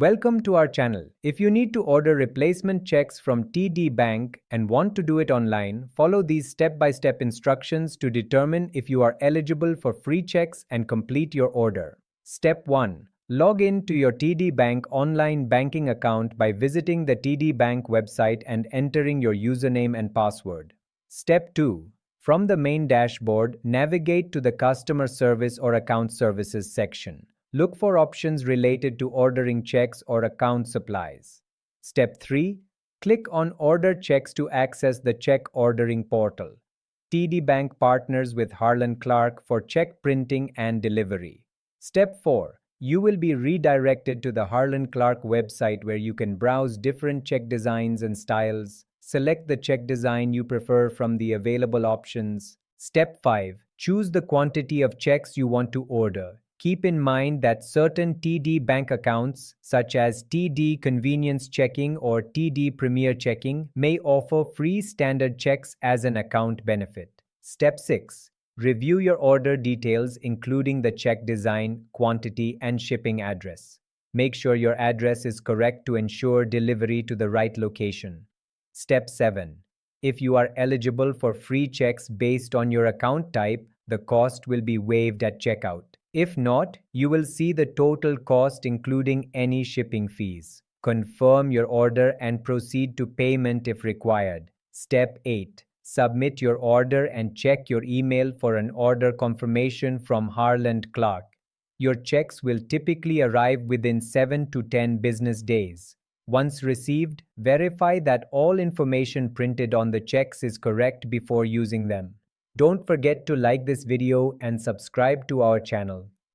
Welcome to our channel. If you need to order replacement checks from TD Bank and want to do it online, follow these step-by-step instructions to determine if you are eligible for free checks and complete your order. Step 1. Log in to your TD Bank online banking account by visiting the TD Bank website and entering your username and password. Step 2. From the main dashboard, navigate to the Customer Service or Account Services section. Look for options related to ordering checks or account supplies. Step 3. Click on Order Checks to access the check ordering portal. TD Bank partners with Harlan Clark for check printing and delivery. Step 4. You will be redirected to the Harlan Clark website where you can browse different check designs and styles. Select the check design you prefer from the available options. Step 5. Choose the quantity of checks you want to order. Keep in mind that certain TD Bank accounts, such as TD Convenience Checking or TD Premier Checking, may offer free standard checks as an account benefit. Step 6. Review your order details including the check design, quantity, and shipping address. Make sure your address is correct to ensure delivery to the right location. Step 7. If you are eligible for free checks based on your account type, the cost will be waived at checkout. If not, you will see the total cost including any shipping fees. Confirm your order and proceed to payment if required. Step 8. Submit your order and check your email for an order confirmation from Harlan Clark. Your checks will typically arrive within 7 to 10 business days. Once received, verify that all information printed on the checks is correct before using them. Don't forget to like this video and subscribe to our channel.